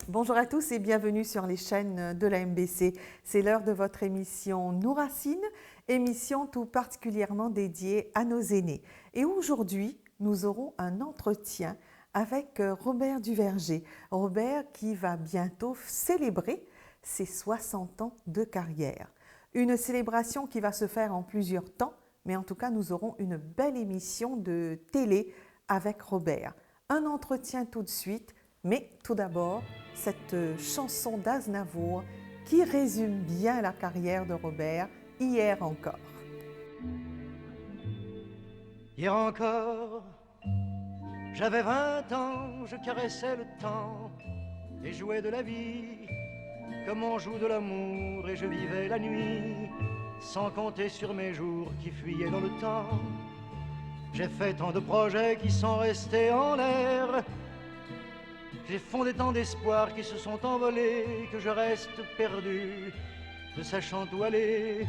Bonjour à tous et bienvenue sur les chaînes de la MBC. C'est l'heure de votre émission Nous Racines, émission tout particulièrement dédiée à nos aînés. Et aujourd'hui, nous aurons un entretien avec Robert Duverger. Robert qui va bientôt célébrer ses 60 ans de carrière. Une célébration qui va se faire en plusieurs temps, mais en tout cas, nous aurons une belle émission de télé avec Robert. Un entretien tout de suite, mais tout d'abord, cette chanson d'Aznavour qui résume bien la carrière de Robert, Hier encore. Hier encore, j'avais 20 ans, je caressais le temps et jouais de la vie comme on joue de l'amour, et je vivais la nuit sans compter sur mes jours qui fuyaient dans le temps. J'ai fait tant de projets qui sont restés en l'air. J'ai fondé tant d'espoirs qui se sont envolés que je reste perdu, ne sachant où aller,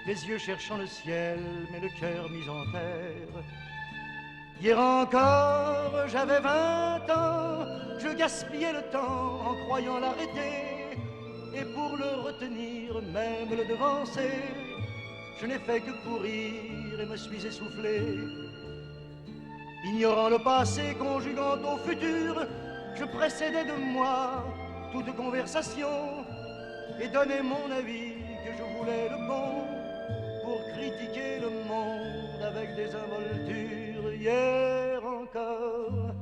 les yeux cherchant le ciel, mais le cœur mis en terre. Hier encore, j'avais 20 ans, je gaspillais le temps en croyant l'arrêter, et pour le retenir, même le devancer, je n'ai fait que courir et me suis essoufflé. Ignorant le passé, conjuguant au futur, je précédais de moi toute conversation et donnais mon avis que je voulais le bon pour critiquer le monde avec des involtures. Hier encore,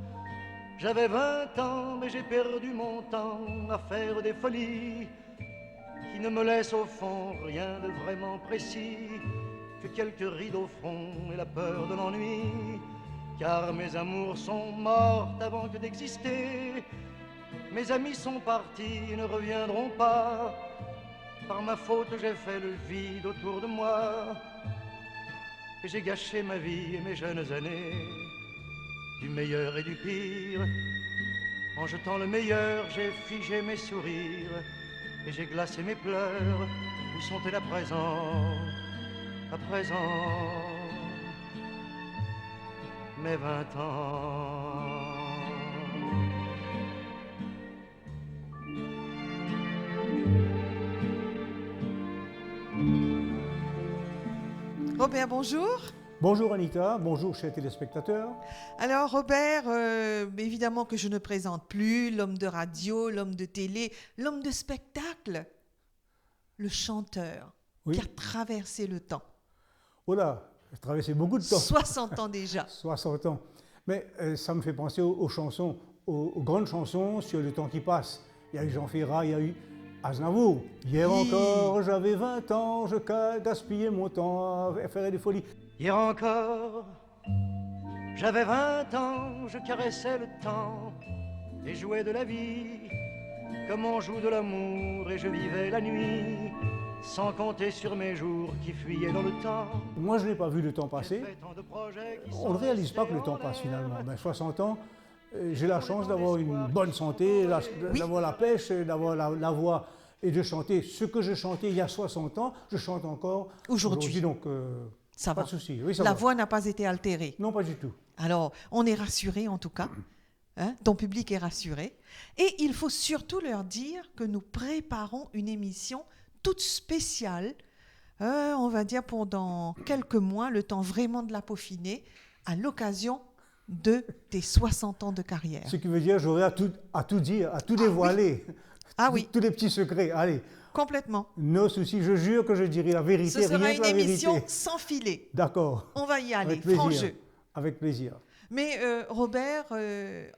j'avais 20 ans, mais j'ai perdu mon temps à faire des folies qui ne me laissent au fond rien de vraiment précis que quelques rides au front et la peur de l'ennui. Car mes amours sont mortes avant que d'exister. Mes amis sont partis et ne reviendront pas. Par ma faute j'ai fait le vide autour de moi. Et j'ai gâché ma vie et mes jeunes années, du meilleur et du pire. En jetant le meilleur, j'ai figé mes sourires et j'ai glacé mes pleurs. Où sont-elles à présent, à présent, mes 20 ans? Robert, bonjour. Bonjour Anita, bonjour chers téléspectateurs. Alors Robert, évidemment que je ne présente plus l'homme de radio, l'homme de télé, l'homme de spectacle, le chanteur Oui. qui a traversé le temps. Oh là, j'ai traversé beaucoup de temps. 60 ans déjà. 60 ans. Mais ça me fait penser aux chansons, aux grandes chansons sur le temps qui passe. Il y a eu Jean Ferrat, il y a eu Aznavour. Hier Oui. encore, j'avais 20 ans, je gaspillais mon temps à faire des folies. Hier encore, j'avais 20 ans, je caressais le temps et jouais de la vie comme on joue de l'amour, et je vivais la nuit sans compter sur mes jours qui fuyaient dans le temps. Moi, je n'ai pas vu le temps passer. J'ai fait tant de projets qui On sont ne réalise pas que le restés temps en passe l'air. finalement. Mais 60 ans, j'ai la chance d'avoir une bonne santé, d'avoir la pêche, d'avoir la voix et de chanter ce que je chantais il y a 60 ans, je chante encore Aujourd'hui. Donc, Ça pas va. de souci. Oui, ça La va. voix n'a pas été altérée. Non, pas du tout. Alors, on est rassuré en tout cas. Hein, ton public est rassuré. Et il faut surtout leur dire que nous préparons une émission toute spéciale, on va dire pour dans quelques mois, le temps vraiment de la peaufiner, à l'occasion de tes 60 ans de carrière. Ce qui veut dire j'aurai à tout dire, à tout dévoiler. Ah oui, Tous les petits secrets. Allez, complètement. nos soucis, je jure que je dirai la vérité, Ce sera rien que une la émission vérité. sans filet. D'accord. On va y aller, Avec plaisir. franc jeu. Avec plaisir. Mais Robert,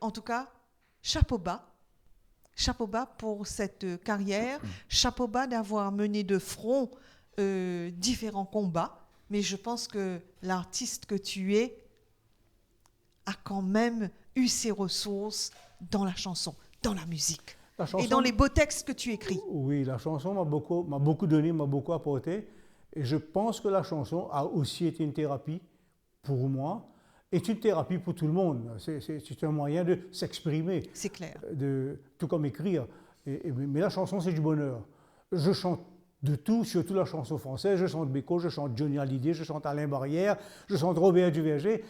en tout cas, chapeau bas. Chapeau bas pour cette carrière. Chapeau bas d'avoir mené de front différents combats. Mais je pense que l'artiste que tu es a quand même eu ses ressources dans la chanson, dans la musique. La chanson, Et dans les beaux textes que tu écris. Oui, la chanson m'a beaucoup donné, m'a beaucoup apporté. Et je pense que la chanson a aussi été une thérapie pour moi, est une thérapie pour tout le monde. C'est un moyen de s'exprimer. C'est clair. Tout comme écrire. Mais la chanson, c'est du bonheur. Je chante de tout, surtout la chanson française. Je chante Beko, je chante Johnny Hallyday, je chante Alain Barrière, je chante Robert Duverger.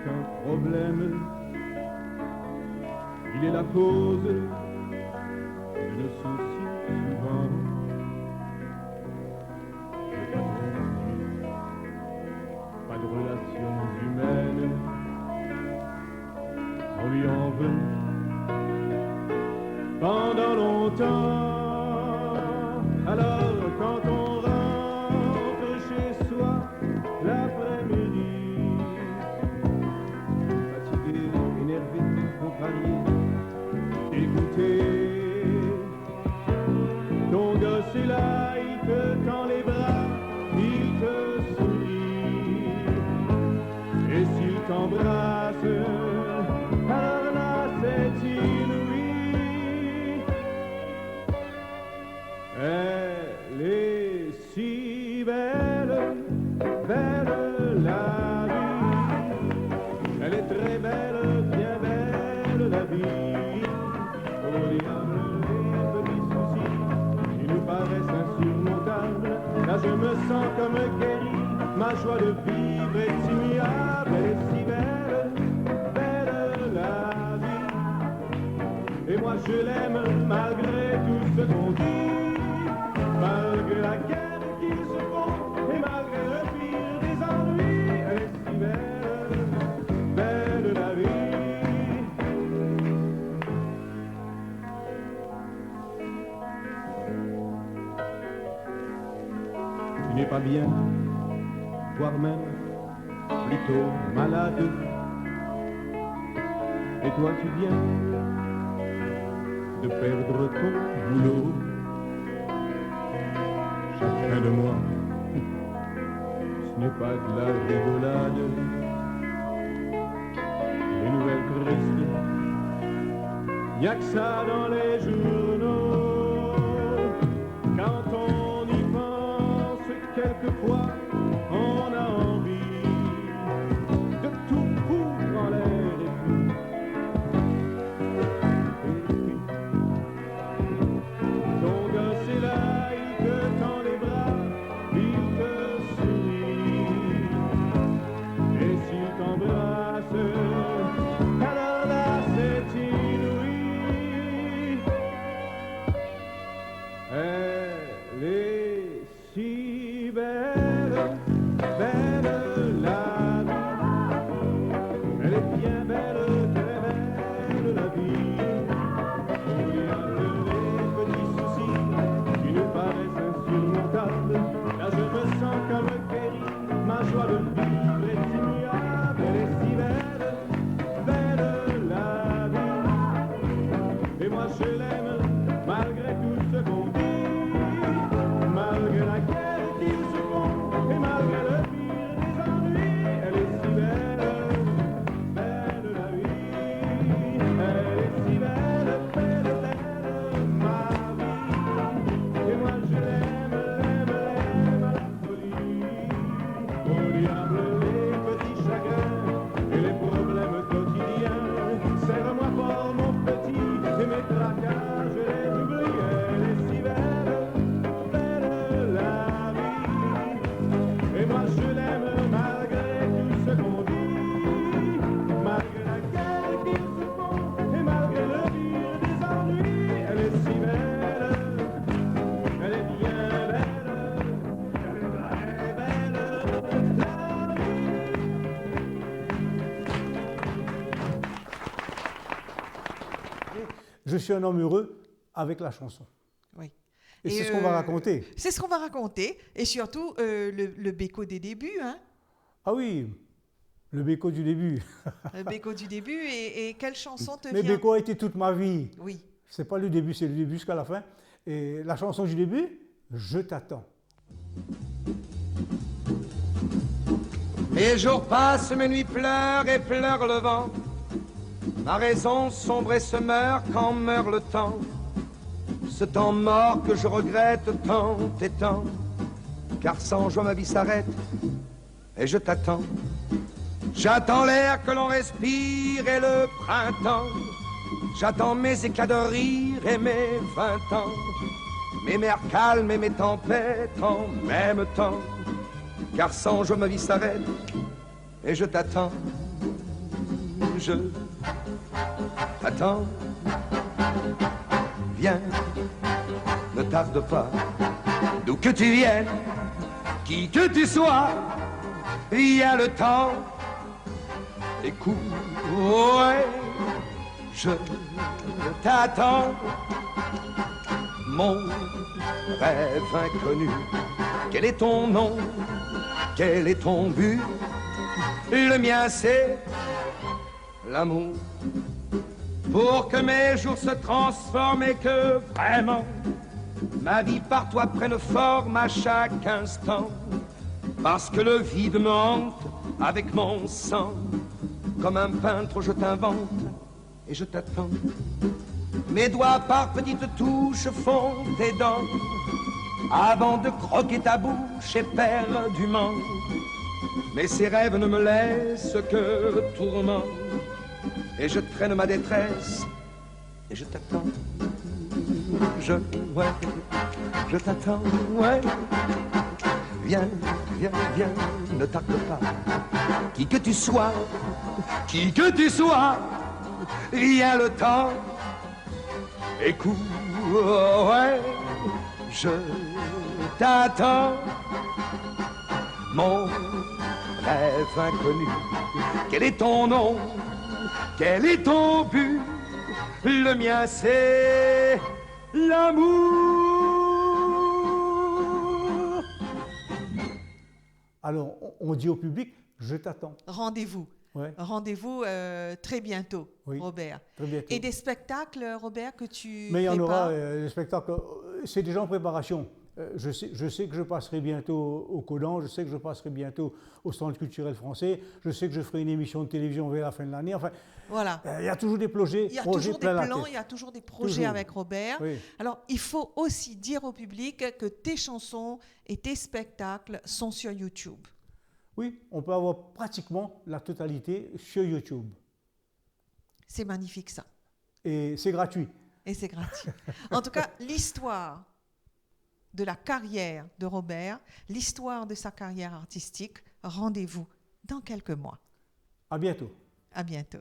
qu'un problème. Il est la cause de nos soucis souvent. Je t'attends, pas de relations humaines. On lui en veut pendant longtemps. Alors quand on rentre chez soi l'après-midi, fatigué, énervé, contrarié, dégoûté, ton gosse est là, il te tend les bras, il te sourit, et s'il t'embrasse, alors là c'est inouï. Elle est si belle, belle la vie. Elle est très belle, bien belle la vie. Au diable les petits soucis qui nous paraissent insurmontables. Là je me sens comme guéri, ma joie de vivre est immuable. Elle est si belle, belle la vie. Et moi je l'aime malgré tout ce qu'on dit. Malgré la guerre qu'ils se font et malgré le pire des ennuis, elle est si belle, belle la vie. Tu n'es pas bien, voire même plutôt malade. Et toi tu viens de perdre ton boulot. Chacun de moi, ce n'est pas de la rigolade. Les nouvelles tristes, y a que ça dans les journaux. Quand on y pense, quelquefois, on a envie de tout foutre en l'air et puis ton gosse est là. Là je me sens comme guéri, ma joie de vivre est immuable. Elle est si belle, belle la vie. Et moi je l'aime malgré tout ce qu'on dit, malgré la guerre qu'ils se font et malgré le pire des ennuis. Elle est si belle, belle la vie. Elle est si belle, belle, belle ma vie. Et moi je l'aime. Je suis un homme heureux avec la chanson. Oui. Et c'est ce qu'on va raconter. C'est ce qu'on va raconter. Et surtout, le béco des débuts. Hein. Ah oui, le béco du début. Le béco du début. Et quelle chanson te Mais vient? béco a été toute ma vie. Oui. C'est pas le début, c'est le début jusqu'à la fin. Et la chanson du début, Je t'attends. Les jours passent, mes nuits pleurent et pleure le vent. Ma raison sombre et se meurt quand meurt le temps. Ce temps mort que je regrette tant et tant. Car sans joie ma vie s'arrête et je t'attends. J'attends l'air que l'on respire et le printemps. J'attends mes éclats de rire et mes 20 ans. Mes mers calmes et mes tempêtes en même temps. Car sans joie ma vie s'arrête et je t'attends. je t'attends. Viens, ne tarde pas, d'où que tu viennes, qui que tu sois, il y a le temps. Écoute, ouais, je t'attends. Mon rêve inconnu, quel est ton nom? Quel est ton but? Le mien c'est l'amour. Pour que mes jours se transforment et que vraiment ma vie par toi prenne forme à chaque instant. Parce que le vide me hante avec mon sang. Comme un peintre je t'invente et je t'attends. Mes doigts par petites touches font tes dents avant de croquer ta bouche éperdument. Mais ces rêves ne me laissent que tourment. Et je traîne ma détresse et je t'attends. Ouais, je t'attends, ouais. Viens, viens, viens, ne tarde pas. Qui que tu sois, il y a le temps. Écoute, ouais, je t'attends. Mon rêve inconnu, quel est ton nom? Quel est ton but? Le mien c'est l'amour. Alors, on dit au public, je t'attends. Rendez-vous. Ouais. Rendez-vous très bientôt, Oui, Robert. très bientôt. Et des spectacles, Robert, que tu Mais il y en prépares? aura, les spectacles, c'est déjà en préparation. Je sais que je passerai bientôt au Codan, je sais que je passerai bientôt au Centre culturel français, je sais que je ferai une émission de télévision vers la fin de l'année. Enfin, Voilà. il y a toujours des projets, Il y a toujours des plein la plans, tête. il y a toujours des projets Toujours. avec Robert. Oui. Alors, il faut aussi dire au public que tes chansons et tes spectacles sont sur YouTube. Oui, on peut avoir pratiquement la totalité sur YouTube. C'est magnifique ça. Et c'est gratuit. Et c'est gratuit. En tout cas, l'histoire de la carrière de Robert, l'histoire de sa carrière artistique, rendez-vous dans quelques mois. À bientôt. À bientôt.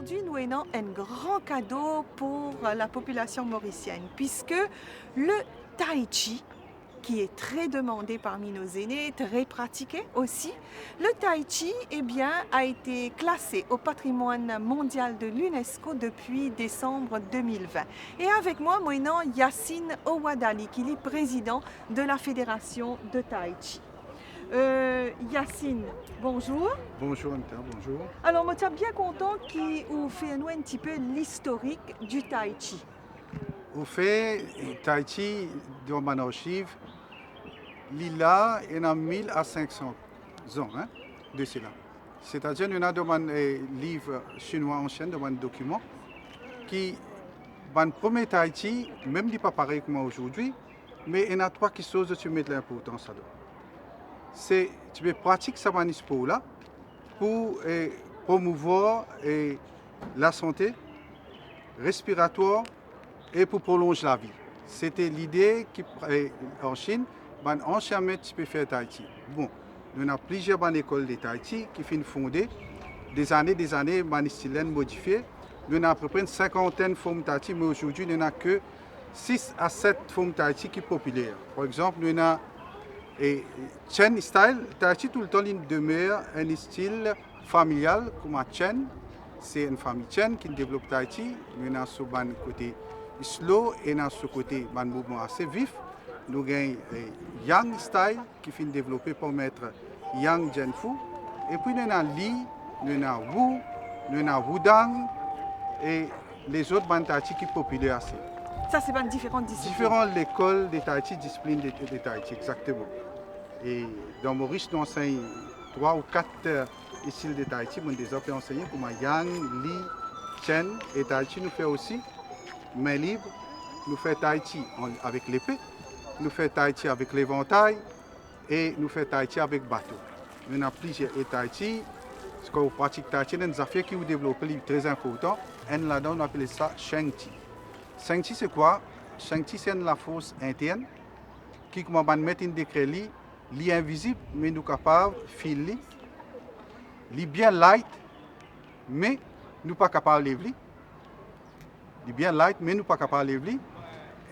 Aujourd'hui, nous avons un grand cadeau pour la population mauricienne, puisque le tai chi, qui est très demandé parmi nos aînés, très pratiqué aussi, le tai chi a été classé au patrimoine mondial de l'UNESCO depuis décembre 2020. Et avec moi, maintenant, Yacine Owadali, qui est président de la Fédération de Tai Chi. Yacine, bonjour. Bonjour Anita, bonjour. Alors, moi, je suis bien content qu'il vous fait nous un petit peu l'historique du Tai Chi. Au fait, Tai Chi, dans mon archive, Lila est en 1000 à 500 ans de cela. C'est-à-dire, nous avons dans mon livre chinois ancien, dans mon document, qui, dans le premier Tai Chi, même si pas pareil que moi aujourd'hui, mais il y a trois choses que tu mets de l'importance à c'est tu peux pratiquer ce sport-là pour promouvoir la santé respiratoire et pour prolonger la vie. C'était l'idée en Chine, anciennement tu peux faire Tai Chi. Bon, nous avons plusieurs écoles de Tai Chi qui sont fondées, des années, mon style modifié. Nous avons à peu près une cinquantaine de formes Tai Chi, mais aujourd'hui, nous n'avons que 6 à 7 formes Tai Chi qui sont populaires. Par exemple, nous avons et Chen style, Tai Chi tout le temps il demeure un style familial comme à Chen. C'est une famille Chen qui développe Tai Chi. Nous avons ce côté slow et nous avons ce côté un mouvement assez vif. Nous avons Yang style qui est développé pour mettre Yang Zhenfu. Et puis nous avons Li, nous avons Wu, nous avons Wudang et les autres Tai Chi qui sont populaires assez. Ça, c'est pas différentes disciplines. Différentes écoles de Tai Chi, disciplines de Tai Chi, exactement. Et dans Maurice, nous enseignons 3 ou 4 styles de Tai Chi. Nous avons déjà enseigné comme Yang, Li, Chen. Et Tai Chi nous fait aussi main libre. Nous faisons Tai Chi avec l'épée. Nous faisons Tai Chi avec l'éventail. Et nous faisons Tai Chi avec bateau. Nous avons plusieurs Tai Chi. Ce qu'on pratique Tai Chi, c'est une affaire qui vous développe très important. Et là-dedans, on appelle ça Sheng Chi. Sheng Chi, c'est quoi? Sheng Chi, c'est la force interne qui, comme on met un décret, li invisible, mais nous capables de filer. Li bien light, mais nous pas capables de lever. Li bien light, mais nous pas capables de lever.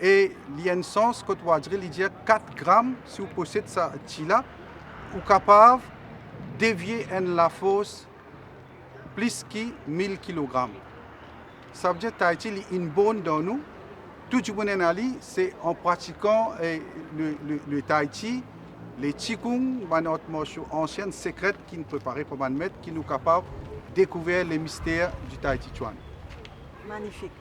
Et il y a un sens que tu vas dire 4 grammes, si vous possédez ça, là, vous capable de dévier la force plus que 1000 kg. Ça veut dire que Tai Chi est une bonne dans nous. Tout ce qu'on a dit, c'est en pratiquant le Tai Chi, les Qigong, notre motion ancienne, secrète, qui nous prépare pour nous mettre, qui nous capable de découvrir les mystères du Tai Chi Chuan. Magnifique.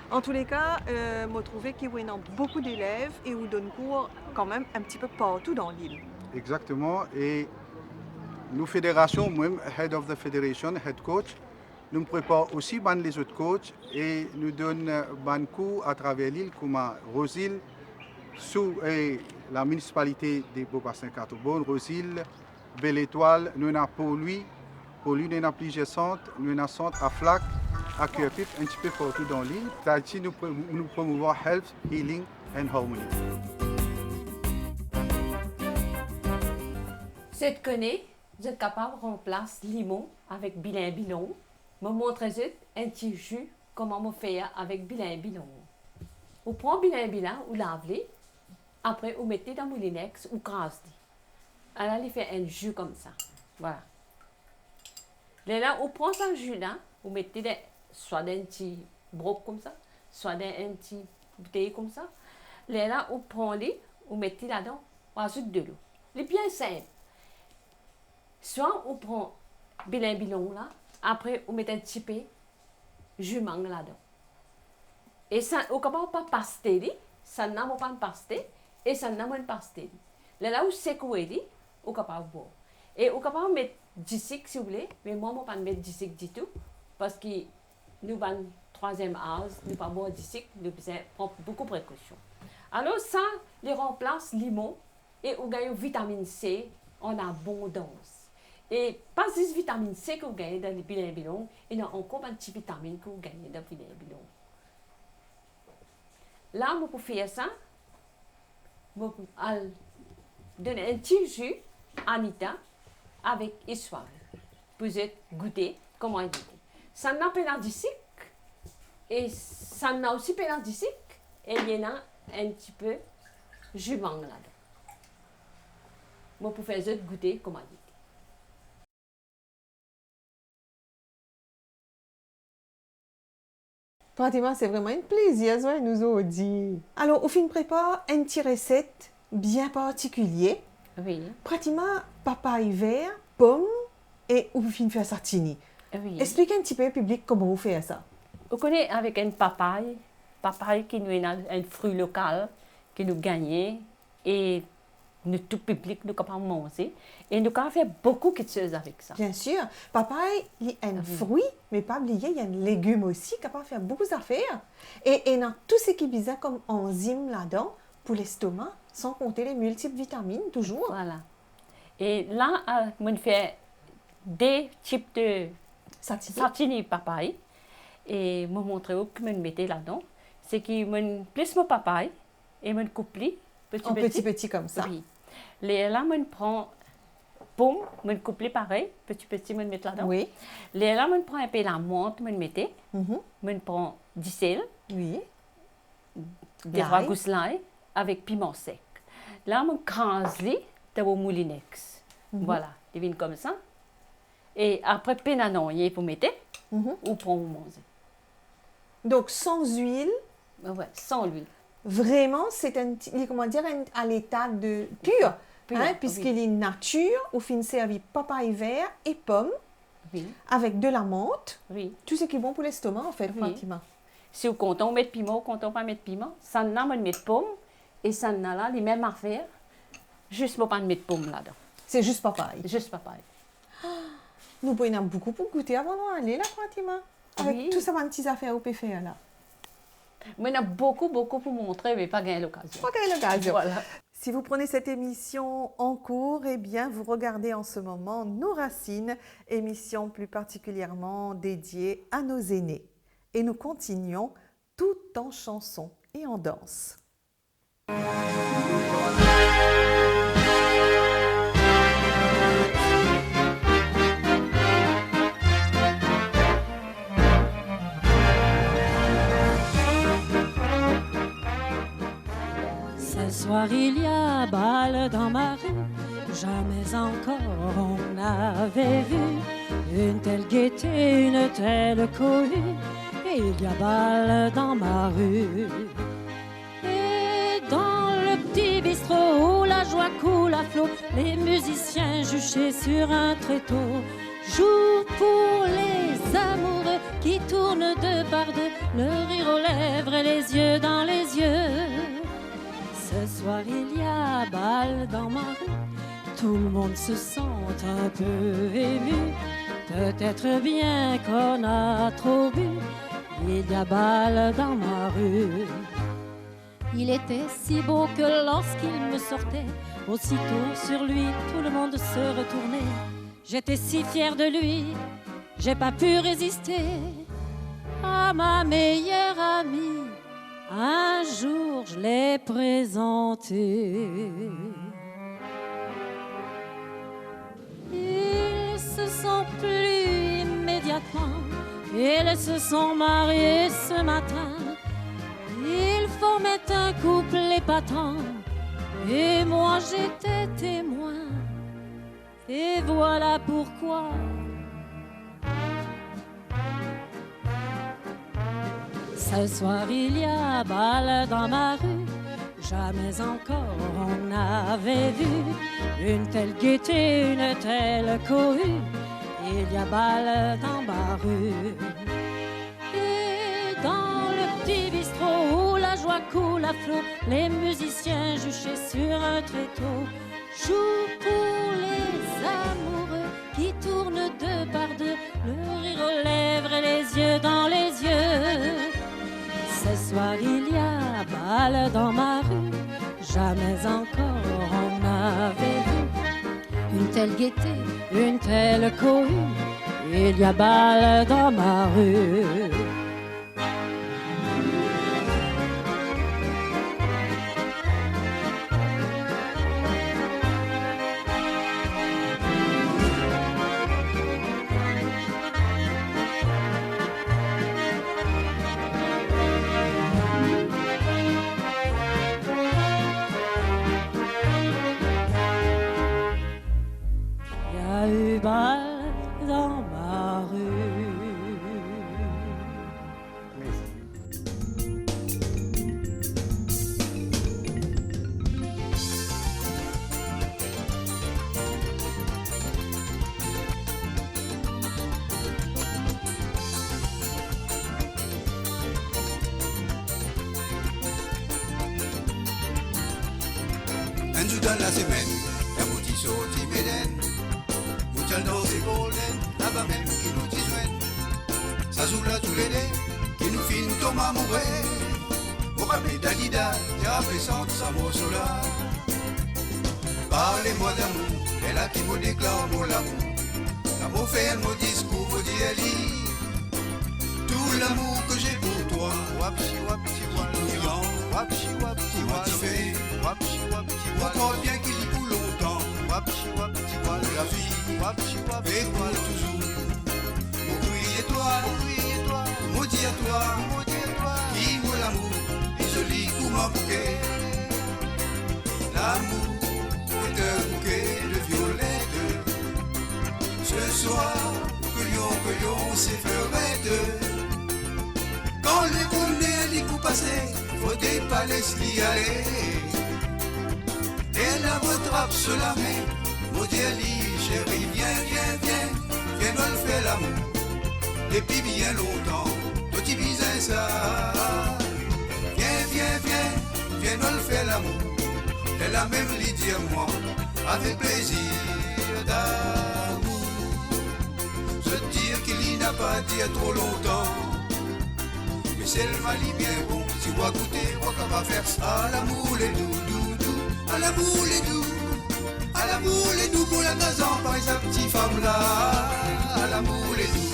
En tous les cas, je trouve qu'il y a beaucoup d'élèves et vous donnent cours quand même un petit peu partout dans l'île. Exactement. Et nous, fédération, moi-même, Head of the Federation, Head Coach, nous préparons aussi les autres coachs et nous donnons des cours à travers l'île comme à Rosehill, sous la municipalité de Beaubassin-Catobon, Rosehill, Belle Étoile, nous avons Pau-Louis, nous avons plusieurs centres, nous avons un centre à Flac, à Cuerpif, un petit peu partout dans l'île. Tai Chi nous promouvons health, healing and harmony. Cette connaît, vous êtes capable de remplacer limon avec bilan bilon. Je montre un petit jus comment on fait avec bilan bilon. Vous prenez bilan, vous lavez, après vous mettez dans le moulinex ou grasse. Alors il fait un jus comme ça. Voilà. Là, vous prenez ce jus là, vous mettez soit d'un petit broc comme ça, soit d'un petit bouteille comme ça. Là, vous prenez, vous mettez là-dedans, vous ajoutez de l'eau. C'est bien simple. Soit vous prenez bilan bilon là, après vous mettez un petit peu jus mangue là-dedans. Et ça, vous ne pas passer, ça n'a pas de passer, et ça n'a pas de passer. Là, vous secouez, vous ne capable de boire. Et vous capable de mettre du sucre si vous voulez, mais moi, je ne vais pas mettre du sucre du tout, parce que nous avons troisième âge, nous ne pas boire du sucre, nous prendre beaucoup de précautions. Alors ça, les remplace limon, et vous gagnez vitamine C en abondance. Et pas juste vitamine C que vous gagnez dans les bilans bilons, il y a encore un petit vitamine que vous gagnez dans les bilans bilons. Là, vous pouvez faire ça, vous pouvez donner un petit jus à Anita avec histoire. Vous êtes goûté comment il est. Ça en a pénardicique et ça en a aussi pénardicique et il y en a un petit peu jus mangue là-dedans. Moi, pour faire juste goûter, comme on dit. Pratiquement, c'est vraiment un plaisir, ça, nous autres dit. Alors, au fin prépare une petite recette bien particulière. Oui, Pratiquement, papaye vert, pomme et au fin faire sartini. oui. Expliquez un petit peu au public comment vous faites ça. On connaît avec une papaye qui nous est un fruit local que nous gagnons et nous tout public nous capable manger et nous capable faire beaucoup de choses avec ça. Bien sûr, papaye, il y a un fruit, mais pas oublier, il y a un légume aussi capable de faire beaucoup d'affaires. Et il y a tout ce qui est bizarre comme enzymes là-dedans pour l'estomac, sans compter les multiples vitamines, toujours. Voilà. Et là, on fait des types de sartini papaye et me montrer où que me mettais là-dedans. C'est que me plus mon papaye et me coupe petit comme ça. Oui. Là, me prend pomme, me coupe pareil, petit me mettre là-dedans. Oui. Là, me prend un peu la menthe, me mettais. Me prend du sel, Oui. des trois gousses d'ail avec piment sec. Là, me crase-les dans le moulinex. Voilà, ils viennent comme ça. Et après, pénanon, vous mettez ou pour vous manger. Donc, sans huile, Ouais, sans l'huile. vraiment, c'est comment dire, à l'état de pur. Pur, Hein, oui. puisqu'il est nature, au fin servi papaye vert et pomme, Oui, avec de la menthe, oui. tout ce qui est bon pour l'estomac, en fait, Oui. pratiquement. Si vous comptez mettre piment, comptez pas mettre piment, ça n'a pas de mettre pomme et ça n'a là les mêmes affaires, juste pour pas de mettre pomme là-dedans. C'est juste papaye. Juste papaye. Nous pouvons en avoir beaucoup pour goûter avant d'aller là, pratiquement. Avec Oui. tout ça, ma petite affaire au PFA là. Moi, il y a beaucoup pour montrer, mais pas gagner l'occasion. Pas gagner l'occasion. Voilà. Si vous prenez cette émission en cours, eh bien, vous regardez en ce moment Nos Racines, émission plus particulièrement dédiée à nos aînés. Et nous continuons tout en chanson et en danse. Ce soir il y a bal dans ma rue, jamais encore on n'avait vu une telle gaieté, une telle cohue. Il y a bal dans ma rue. Et dans le petit bistrot où la joie coule à flot, les musiciens juchés sur un tréteau jouent pour les amoureux qui tournent deux par deux, le rire aux lèvres et les yeux dans les yeux. Ce soir il y a bal dans ma rue, tout le monde se sent un peu ému, peut-être bien qu'on a trop bu. Il y a bal dans ma rue. Il était si beau que lorsqu'il me sortait, aussitôt sur lui tout le monde se retournait. J'étais si fière de lui, j'ai pas pu résister à ma meilleure amie. Un jour je l'ai présentée. Ils se sont plus immédiatement, ils se sont mariés ce matin. Ils formaient un couple épatant et moi j'étais témoin. Et voilà pourquoi ce soir il y a bal dans ma rue. Jamais encore on n'avait vu une telle gaieté, une telle cohue. Il y a bal dans ma rue. Et dans le petit bistrot où la joie coule à flot, les musiciens juchés sur un tréteau jouent pour les amoureux qui tournent deux par deux, le rire aux lèvres et les yeux dans les yeux. Ce soir il y a bal dans ma rue, jamais encore on n'avait vu une telle gaieté, une telle cohue. Il y a bal dans ma rue. un jour dans la semaine, un petit sorti médène. Mouchal dans ses golden, là-bas même qui nous dit joigne. Ça joue là tous les deux, qui nous filme comme amoureux. Mon papi Dalida, y'a présente sa mot sur là. Parlez-moi d'amour, elle a qui me déclare mon amour. L'amour fait mon discours, vous dit Ali. Tout l'amour que j'ai pour toi, wapchi wapchi wapchi wapchi wapchi wapchi wapchi wapchi encore bien qu'il y pour longtemps, wapchi wapchi wapchi la vie, wapchi wapchi et pour toujours. Mon cri et toi, maudit à toi, qui vaut l'amour, et joli comme un bouquet. L'amour est un bouquet de violettes. Ce soir, que l'on s'effleurait. Quand les bonheurs les coups passés, faut des palais s'y aller. Et la retrape sur la main, maudit Ali, chérie, viens, nous le faire l'amour. Depuis bien longtemps, petit bizarre ça. Viens, nous le faire l'amour. Elle a même dit à moi, avec plaisir d'amour. Je dire qu'il n'a pas dit à trop longtemps. Mais c'est le mali bien bon, si vous goûter, vous va faire ça. À l'amour les doux, à l'amour les doux, à l'amour les doux pour la gazan par sa petite femme là. À l'amour les doux,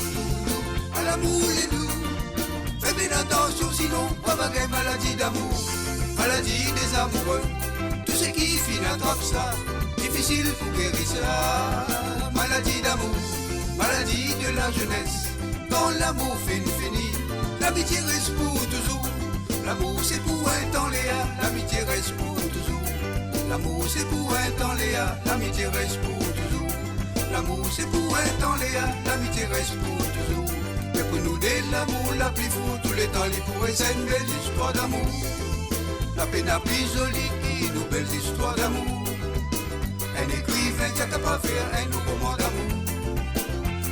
à l'amour les doux. Fais bien attention sinon, on va gagner maladie d'amour, maladie des amoureux. Tout ce qui finit attrape ça, difficile pour guérir ça. Maladie d'amour, maladie de la jeunesse. Quand l'amour finit, l'amitié reste pour toujours. L'amour c'est pour un temps Léa, l'amitié reste pour toujours. L'amour c'est pour un temps Léa, l'amitié reste pour toujours. L'amour c'est pour un temps Léa, l'amitié reste pour toujours. Mais pour nous dès l'amour la plus fou, tous les temps il pourrait être une belle histoire d'amour. La peine la plus jolie qui nous belles histoires d'amour. Un écrivain qui a capable de faire un nouveau roman d'amour.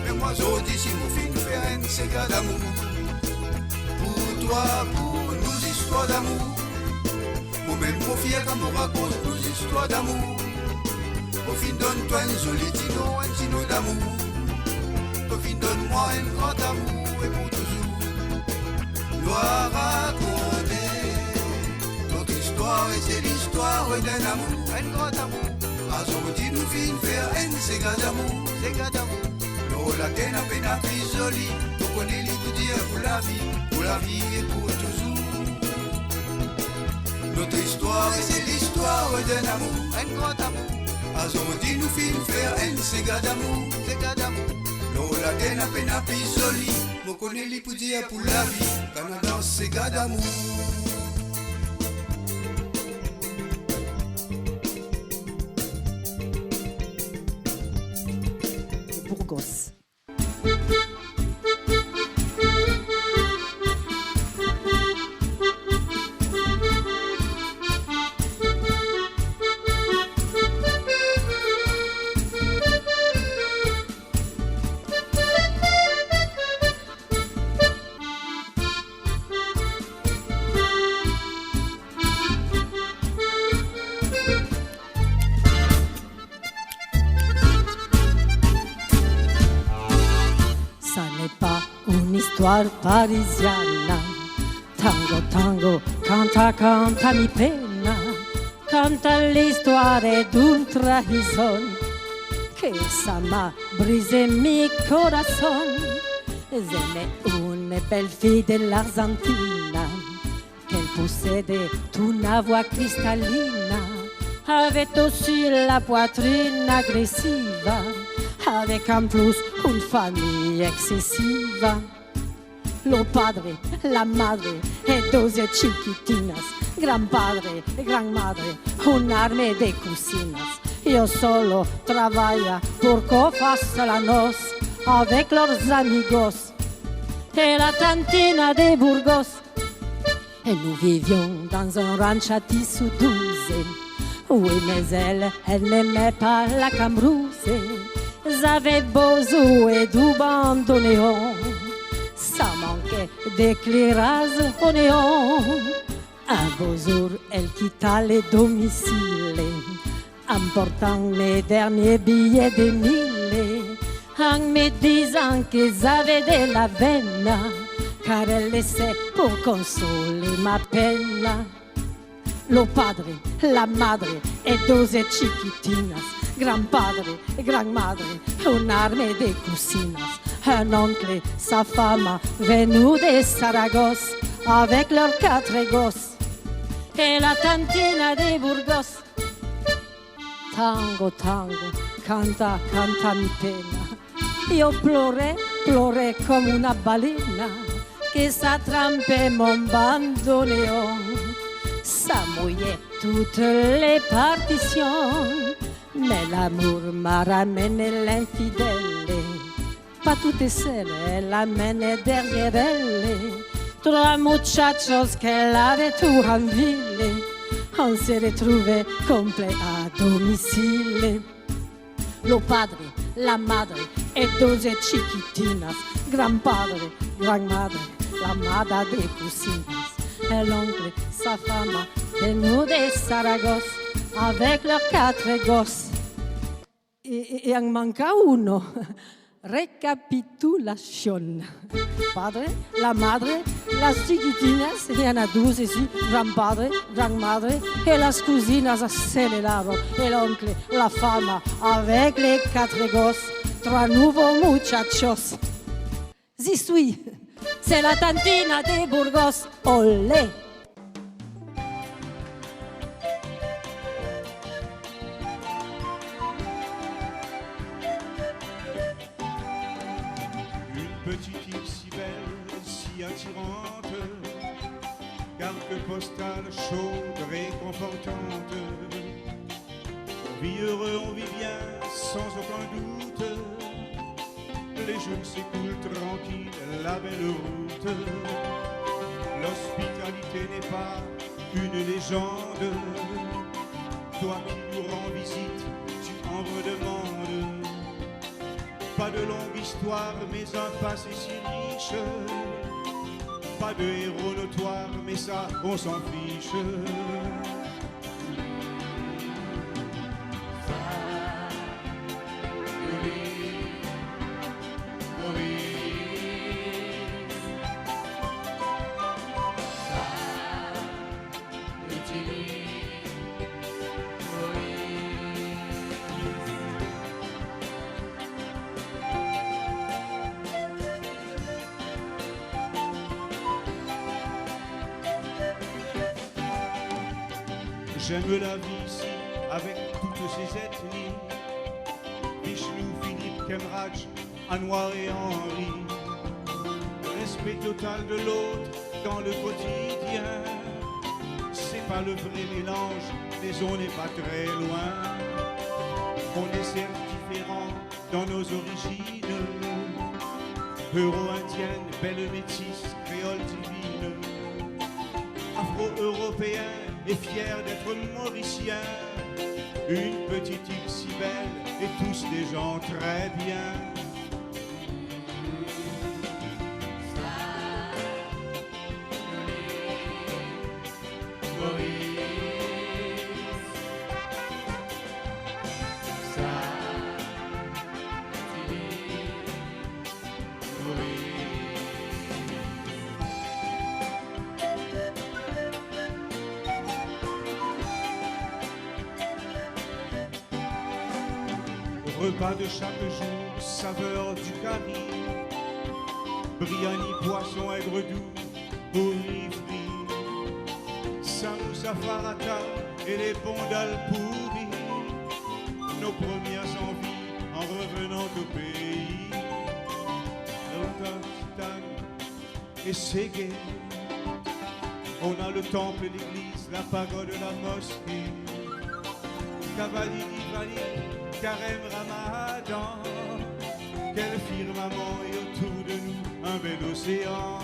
Mais moi je dis si vous finissez faire un ségat d'amour. Pour toi, pour nos histoires d'amour. Moi-même, mon fier quand on raconte nos histoires d'amour. Au fin, donne-toi un joli tino, un tino d'amour. Au fin, donne-moi un grand amour et pour toujours. Nous à raconter notre histoire et c'est l'histoire d'un amour, un grand amour. Aujourd'hui, nous finissons faire un ségat d'amour. Nous la gaine à peine à plus jolie. Nous connaissons les dire pour la vie et pour toujours. Notre histoire, c'est l'histoire d'un amour, un grand amour. Aujourd'hui, nous finissons faire un ségat d'amour. Nous la gaine à peine à plus jolie. Nous connaissons les dire pour la vie, quand on danse ségat d'amour. Burgos. Parisiana, tango, tango, canta, canta mi pena, canta l'histoire d'une trahison, que ça m'a brisé mi corazon. J'aimais une belle fille de l'Argentina, qu'elle possédait une voix cristalline, avait aussi la poitrine agressive, avec en plus une famille excessive. Lo padre, la madre e 12 chiquitinas, gran padre e gran madre, un'arme de cocinas. Yo solo trabaja pour qu'on fasse la noce avec leurs amigos et la tantina de Burgos. Et nous vivions dans un ranch à 10 ou 12. Oui, mais elle n'aimait pas la cambrousse. J'avais besoin du bandoneon. Ça manquait d'éclairage au néon. Un beau jour, elle quitta le domicile emportant mes derniers billets des mille, en me disant qu'ils avaient de la veine, car elle laissait pour consoler ma peine. Lo padre, la madre e 12 chiquitinas, gran padre e gran madre, un'arme de cousinas, un oncle, sa femme, venus de Saragosse, avec leurs 4 gosses, et la tantina de Burgos. Tango, tango, canta, canta mi pena. Io ploré comme una balena che s'attrampait mon bandoneon. Ça mouillait toutes les partitions, mais l'amour m'a ramené l'infidèle. Pas toute seule, elle amène derrière elle 3 muchachos qu'elle avait tout en ville. On s'est retrouvés complets à domicile. Lo padre, la madre e 12 chiquitinas, gran padre, gran madre, la madre de cousinas, et l'oncle, sa femme, venus de Saragosse, avec leurs 4 gosses. Et en manca uno. Recapitulación. Padre, la madre, las chiquitinas, y en a 12 ici, gran padre, gran madre, et las cousinas aceleraron, et l'oncle, la femme, avec les 4 gosses, 3 nouveaux muchachos. J'y suis, c'est la tantina de Burgos, olé. Petite île si belle, si attirante, carte postale chaude, réconfortante. On vit heureux, on vit bien, sans aucun doute. Les jours s'écoulent tranquilles, la belle route. L'hospitalité n'est pas une légende. Toi qui nous rends visite, tu en redemandes. Pas de longue histoire, mais un passé si riche. Pas de héros notoires, mais ça, on s'en fiche. J'aime la vie ici, avec toutes ses ethnies. Vishnu, Philippe, Kemraj, Anwar et Henri. Respect total de l'autre dans le quotidien. C'est pas le vrai mélange, mais on n'est pas très loin. On est certes différents dans nos origines. Euro-indienne, belle métisse, créole divine. Afro-européen et fier d'être mauricien. Une petite île si belle et tous des gens très bien. Repas de chaque jour, saveur du curry, biryani, poisson aigre doux, pourri frit, samoussa farata et les bondales pourries, nos premières envies en revenant au pays. Elton et Ségué, on a le temple, l'église, la pagode, la mosquée, Cavalli, Divali, Carême, Ramadan, quel firmament et autour de nous un bel océan.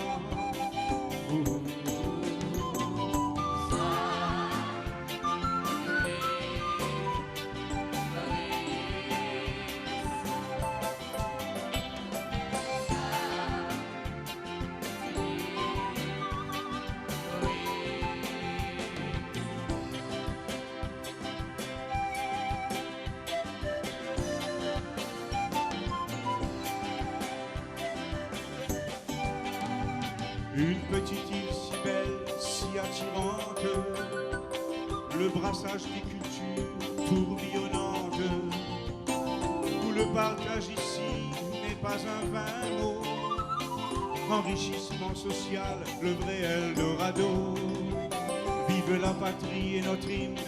Une petite île si belle, si attirante, le brassage des cultures tourbillonnantes, où le partage ici n'est pas un vain mot, enrichissement social, le vrai Eldorado. Vive la patrie et notre hymne,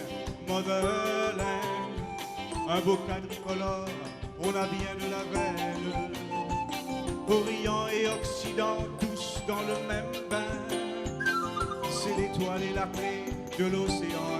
Motherland, un beau quadricolore, on a bien de la veine. Orient et Occident, tous dans le même bain. C'est l'étoile et la clé de l'océan